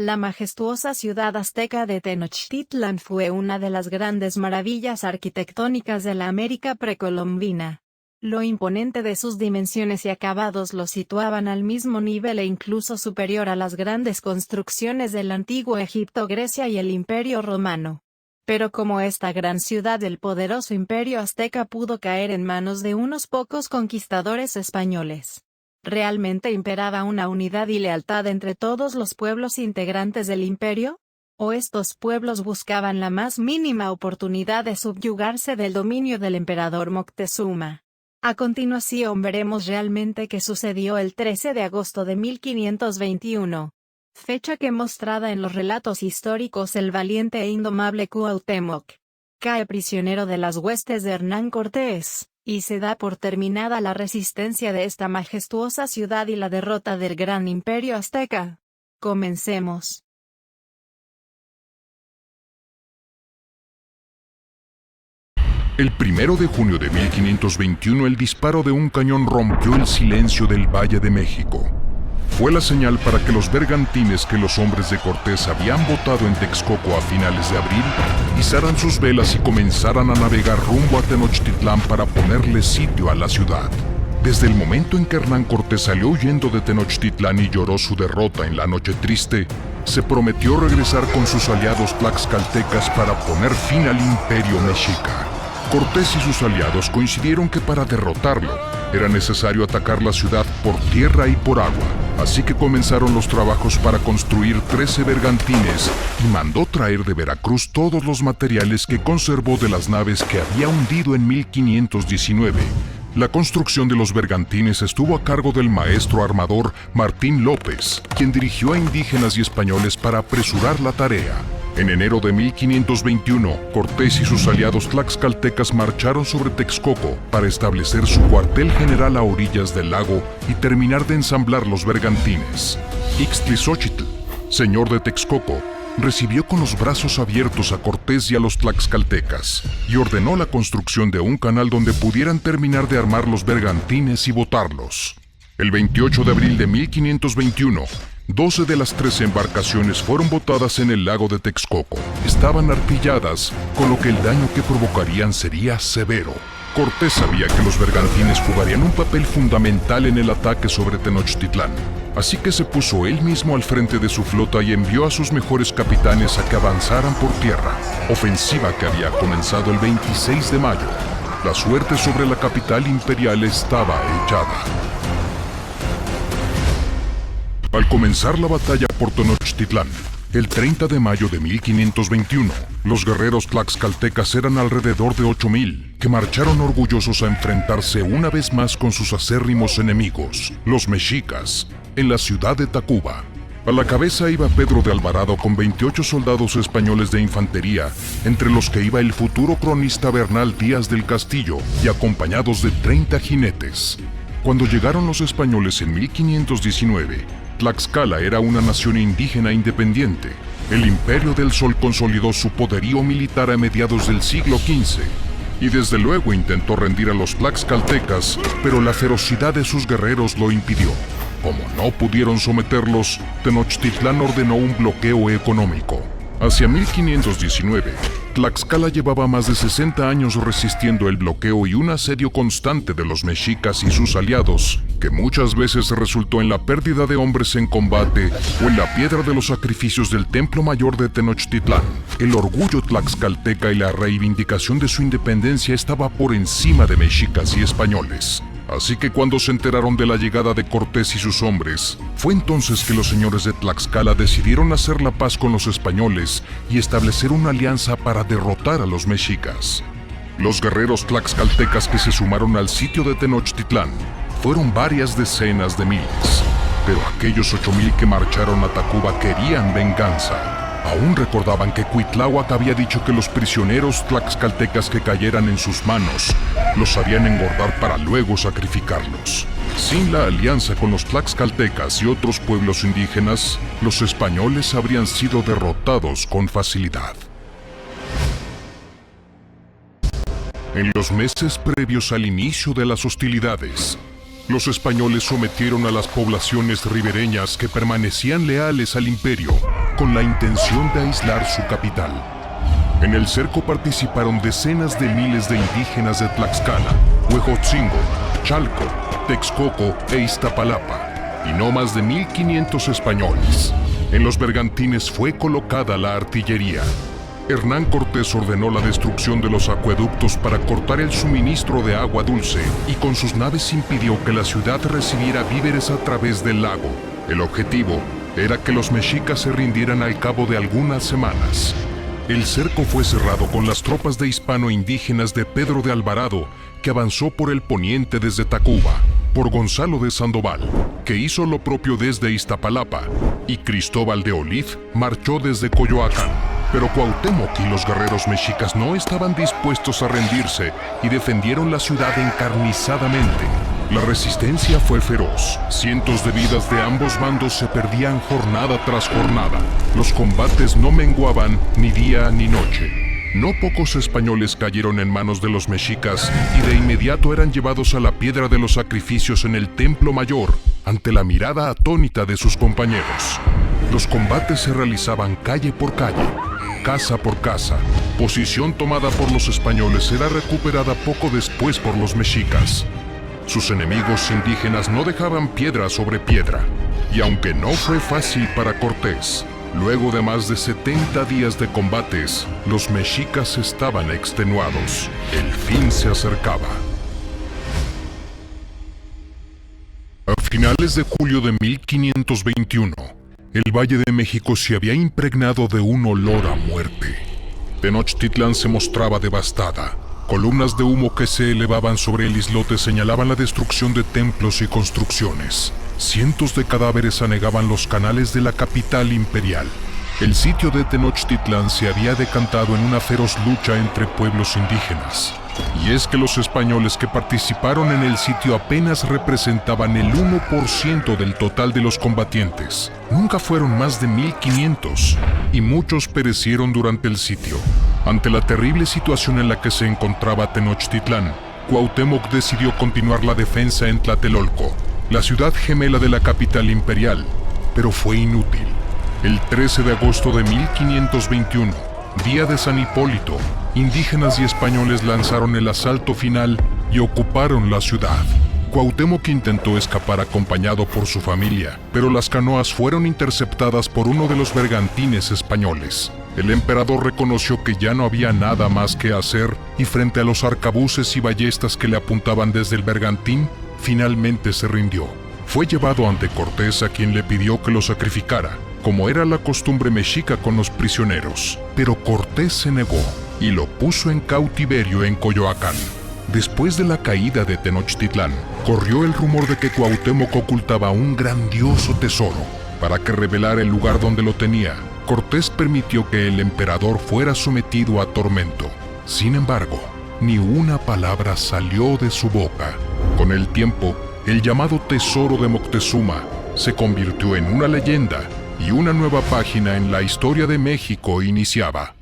La majestuosa ciudad azteca de Tenochtitlan fue una de las grandes maravillas arquitectónicas de la América precolombina. Lo imponente de sus dimensiones y acabados lo situaban al mismo nivel e incluso superior a las grandes construcciones del antiguo Egipto, Grecia y el Imperio Romano. Pero como esta gran ciudad, el poderoso Imperio azteca pudo caer en manos de unos pocos conquistadores españoles. ¿Realmente imperaba una unidad y lealtad entre todos los pueblos integrantes del imperio? ¿O estos pueblos buscaban la más mínima oportunidad de subyugarse del dominio del emperador Moctezuma? A continuación veremos realmente qué sucedió el 13 de agosto de 1521. Fecha que mostrada en los relatos históricos el valiente e indomable Cuauhtémoc cae prisionero de las huestes de Hernán Cortés, y se da por terminada la resistencia de esta majestuosa ciudad y la derrota del gran imperio azteca. Comencemos. El 1 de junio de 1521 el disparo de un cañón rompió el silencio del Valle de México. Fue la señal para que los bergantines que los hombres de Cortés habían botado en Texcoco a finales de abril izaran sus velas y comenzaran a navegar rumbo a Tenochtitlán para ponerle sitio a la ciudad. Desde el momento en que Hernán Cortés salió huyendo de Tenochtitlán y lloró su derrota en la Noche Triste, se prometió regresar con sus aliados tlaxcaltecas para poner fin al imperio mexica. Cortés y sus aliados coincidieron que para derrotarlo era necesario atacar la ciudad por tierra y por agua, así que comenzaron los trabajos para construir 13 bergantines y mandó traer de Veracruz todos los materiales que conservó de las naves que había hundido en 1519. La construcción de los bergantines estuvo a cargo del maestro armador Martín López, quien dirigió a indígenas y españoles para apresurar la tarea. En enero de 1521, Cortés y sus aliados tlaxcaltecas marcharon sobre Texcoco para establecer su cuartel general a orillas del lago y terminar de ensamblar los bergantines. Ixtlilxóchitl, señor de Texcoco, recibió con los brazos abiertos a Cortés y a los tlaxcaltecas y ordenó la construcción de un canal donde pudieran terminar de armar los bergantines y botarlos. El 28 de abril de 1521, 12 de las 13 embarcaciones fueron botadas en el lago de Texcoco. Estaban artilladas, con lo que el daño que provocarían sería severo. Cortés sabía que los bergantines jugarían un papel fundamental en el ataque sobre Tenochtitlán, así que se puso él mismo al frente de su flota y envió a sus mejores capitanes a que avanzaran por tierra, ofensiva que había comenzado el 26 de mayo. La suerte sobre la capital imperial estaba echada. Al comenzar la batalla por Tenochtitlán, el 30 de mayo de 1521, los guerreros tlaxcaltecas eran alrededor de 8,000, que marcharon orgullosos a enfrentarse una vez más con sus acérrimos enemigos, los mexicas, en la ciudad de Tacuba. A la cabeza iba Pedro de Alvarado con 28 soldados españoles de infantería, entre los que iba el futuro cronista Bernal Díaz del Castillo, y acompañados de 30 jinetes. Cuando llegaron los españoles en 1519, Tlaxcala era una nación indígena independiente. El Imperio del Sol consolidó su poderío militar a mediados del siglo XV, y desde luego intentó rendir a los tlaxcaltecas, pero la ferocidad de sus guerreros lo impidió. Como no pudieron someterlos, Tenochtitlán ordenó un bloqueo económico. Hacia 1519, Tlaxcala llevaba más de 60 años resistiendo el bloqueo y un asedio constante de los mexicas y sus aliados, que muchas veces resultó en la pérdida de hombres en combate o en la piedra de los sacrificios del Templo Mayor de Tenochtitlán. El orgullo tlaxcalteca y la reivindicación de su independencia estaba por encima de mexicas y españoles. Así que cuando se enteraron de la llegada de Cortés y sus hombres, fue entonces que los señores de Tlaxcala decidieron hacer la paz con los españoles y establecer una alianza para derrotar a los mexicas. Los guerreros tlaxcaltecas que se sumaron al sitio de Tenochtitlán fueron varias decenas de miles, pero aquellos 8,000 que marcharon a Tacuba querían venganza. Aún recordaban que Cuitláhuac había dicho que los prisioneros tlaxcaltecas que cayeran en sus manos los harían engordar para luego sacrificarlos. Sin la alianza con los tlaxcaltecas y otros pueblos indígenas, los españoles habrían sido derrotados con facilidad. En los meses previos al inicio de las hostilidades, los españoles sometieron a las poblaciones ribereñas que permanecían leales al imperio con la intención de aislar su capital. En el cerco participaron decenas de miles de indígenas de Tlaxcala, Huejotzingo, Chalco, Texcoco e Iztapalapa, y no más de 1,500 españoles. En los bergantines fue colocada la artillería. Hernán Cortés ordenó la destrucción de los acueductos para cortar el suministro de agua dulce y con sus naves impidió que la ciudad recibiera víveres a través del lago. El objetivo era que los mexicas se rindieran al cabo de algunas semanas. El cerco fue cerrado con las tropas de hispano-indígenas de Pedro de Alvarado, que avanzó por el poniente desde Tacuba, por Gonzalo de Sandoval, que hizo lo propio desde Iztapalapa, y Cristóbal de Olid marchó desde Coyoacán. Pero Cuauhtémoc y los guerreros mexicas no estaban dispuestos a rendirse y defendieron la ciudad encarnizadamente. La resistencia fue feroz. Cientos de vidas de ambos bandos se perdían jornada tras jornada. Los combates no menguaban ni día ni noche. No pocos españoles cayeron en manos de los mexicas y de inmediato eran llevados a la piedra de los sacrificios en el Templo Mayor, ante la mirada atónita de sus compañeros. Los combates se realizaban calle por calle, casa por casa. Posición tomada por los españoles era recuperada poco después por los mexicas. Sus enemigos indígenas no dejaban piedra sobre piedra, y aunque no fue fácil para Cortés, luego de más de 70 días de combates, los mexicas estaban extenuados. El fin se acercaba. A finales de julio de 1521, el Valle de México se había impregnado de un olor a muerte. Tenochtitlán se mostraba devastada. Columnas de humo que se elevaban sobre el islote señalaban la destrucción de templos y construcciones. Cientos de cadáveres anegaban los canales de la capital imperial. El sitio de Tenochtitlán se había decantado en una feroz lucha entre pueblos indígenas. Y es que los españoles que participaron en el sitio apenas representaban el 1% del total de los combatientes. Nunca fueron más de 1,500, y muchos perecieron durante el sitio. Ante la terrible situación en la que se encontraba Tenochtitlán, Cuauhtémoc decidió continuar la defensa en Tlatelolco, la ciudad gemela de la capital imperial, pero fue inútil. El 13 de agosto de 1521, día de San Hipólito, indígenas y españoles lanzaron el asalto final y ocuparon la ciudad. Cuauhtémoc intentó escapar acompañado por su familia, pero las canoas fueron interceptadas por uno de los bergantines españoles. El emperador reconoció que ya no había nada más que hacer y frente a los arcabuces y ballestas que le apuntaban desde el bergantín, finalmente se rindió. Fue llevado ante Cortés, a quien le pidió que lo sacrificara, como era la costumbre mexica con los prisioneros. Pero Cortés se negó y lo puso en cautiverio en Coyoacán. Después de la caída de Tenochtitlán, corrió el rumor de que Cuauhtémoc ocultaba un grandioso tesoro. Para que revelara el lugar donde lo tenía, Cortés permitió que el emperador fuera sometido a tormento. Sin embargo, ni una palabra salió de su boca. Con el tiempo, el llamado Tesoro de Moctezuma se convirtió en una leyenda y una nueva página en la historia de México iniciaba.